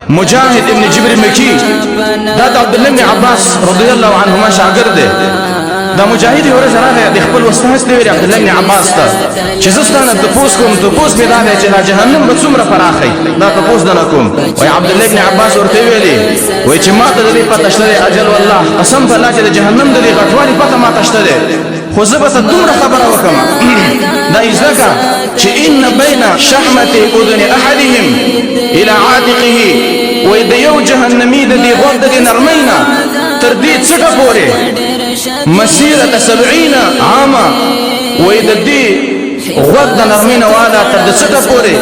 مجاهد ابن جبر مکی دا عبدالله ابن عباس رضی الله عنهما شاگرد دی. دا مجاهد یو ورځ راغی د خپل استاد ته ویل عبدالله ابن عباس ته چې زه ستانه تپوس کوم تپوس مې دا دی چې دا جهنم به څومره پراخی دا تپوس نه کوم. وای عبدالله ابن عباس ورته ویلي وای چې ما ته د دې پته شته دی اجل والله قسم په الله چې د جهنم د دې غټوالي پته ما ته شته دی خو زه به ته دومره خبره وکړم دا یې ځکه چې ان بین شحمة اذن احدهم الى عاتقه وای د یو جهنمي د دې غوږ د دې نرمۍ نه تر دې څټه پورې مسیرة 70 عاما وای د دې غوږ د نرمۍ نه والا تر دې څټه پورې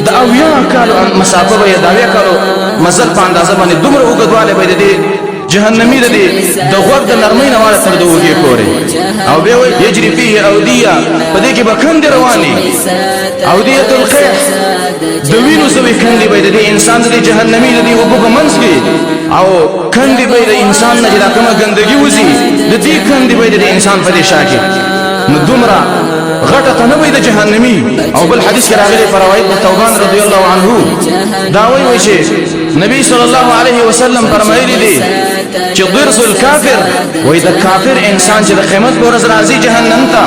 د 80 کالو مسافه به د 80 کالو مزل په اندازه باندې دومره اوږدوالی به د دې جهنمی د دې د غوږ د نرمۍ نه والا تر د اوږې پورې او بیا وایي یجري فيه اودیه په دې کې به کندې روانې اودیة القیح د وینو سوي کندې به د دې انسان د دې جهنمي د دې اوبو په منځ کې او کندې به د انسان نه چې دا کومه ګندګي وځي د دې کندې به د انسان په دې شا کې نو دومره غټه ته نه وي د جهنمي. او بل حدیث کې راغلی په روایت د ثوبان رضی الله عنه دا وایي چې نبی صلی الله علیه وسلم فرمایلی دی چې ضرس الکافر وای د کافر انسان چې د قیامت پر ورځ راځي جهنم ته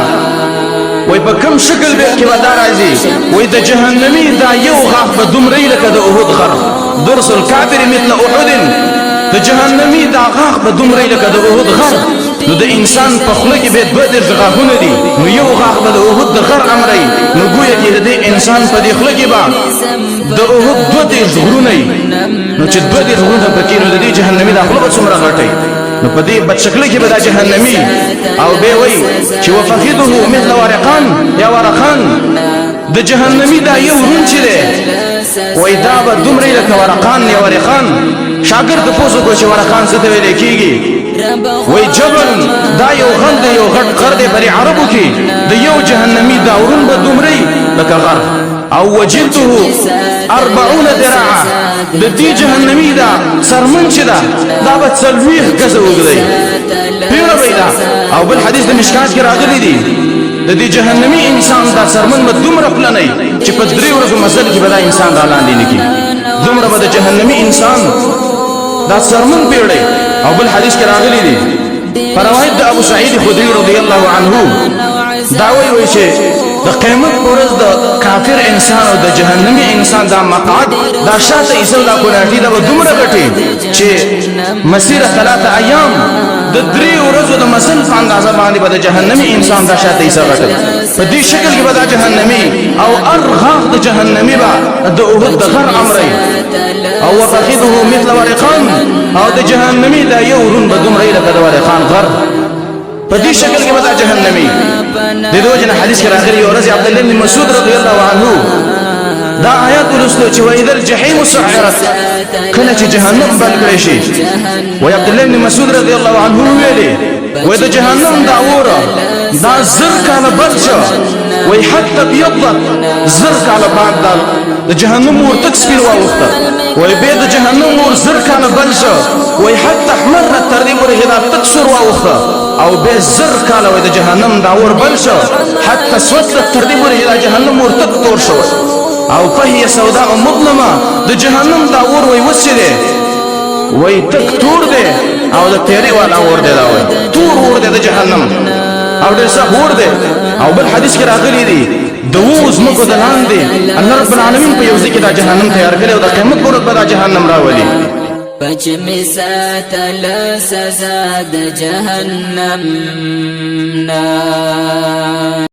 وای په کوم شکل به کې ودا راځي وای د جهنمي دا یو غاښ به دومره لکه د احد غر ضرس الکافر مثل احد د جهنمي دا غاښ به دومره لکه د احد غر نو د انسان په خوله کې به 2 غاښونه دي نو یو غاښ به د احد د غر امري نو ګویا کې د انسان په دې خوله کې به د احد 2 غرونه نو چې 2 غرونه پکې نو د دې جهنمي دا خوله به څومره غټي نو په دې بد شکل کې به دا جهنمي او به وای چې وفخذه مثل ورقان یا ورقان د جهنمي دا یو رون چې ده وای دا به دومره لکه ورقان یا ورقان شاګرد پوسو کو چې ورقان څه ته ویل کېږي وای جبل دا یو غند یو غټ غر دی پر عربو کې د یو جهنمي دا ورون به دومره لکه غر او وجلته 40 ذراعا د دې جهنمي دا سرمن چې دا به 40 گز وګړي پیره پیدا. او بل حدیث د مشکات کې راغلی دی د دې جهنمي انسان دا سرمن به دومره پلنې چې په 3 ورځو مزل کې به دا انسان را لاندې نه کی دومره به د جهنمي انسان دا سرمن پیړې. او بل حدیث کې راغلی دی پر روایت د ابو سعید خدری رضی الله عنه دا وایي چې د قیامت ورځ د کافر انسان او د جهنمي انسان دا مقعد دا شاته ایسو لا کوناټي دا دومره غټي چې مسیره 3 ایام د 3 ورځو د مسل په اندازه باندې به د جهنمي انسان دا شاته ایسو غټي په دې شکل کې به دا جهنمي او ارغاق د جهنمي با د اوهد د غر امري او وفخذه مثل ورقان او د جهنمي دا یو رون به دومره لکه د ورقان غر په دې شکل کې به دا جهنمي. د دوه جن حدیث کې راغلی ورځ عبدالله بن مسعود رضی الله عنه دا آیات ورسلو چې وإذا الجحیم سعرت کله چې جهنم بل کړی شي و عبدالله بن مسعود رضی الله عنه ویلي و د جهنم دا اوره دا زر کاله بل شو و حتى بيضت زر کاله بعد د جهنم ورته سپین واوخته و به د جهنم ور زر کاله بل شو و حتى احمرت تر دې ورې دا تکسر واوخته او به زر کاله د جهنم دا ور بل شو حتى سوت تر دې ورې دا جهنم ورته تور شو او فهي سوداء مظلمه د جهنم دا ور وای وسره وای تک تور دی او د تیرې والا ور دی دا وای تور ور دی د جهنم او ډېر څه ور دی. او بل حدیث کې راغلی دی د ووز مکو د لاندې الله رب العالمین په یو ځکه دا جهنم تیار کړی او د قیامت پر ورځ به دا جهنم راولي. بچ می ساتل سزا د جهنم نا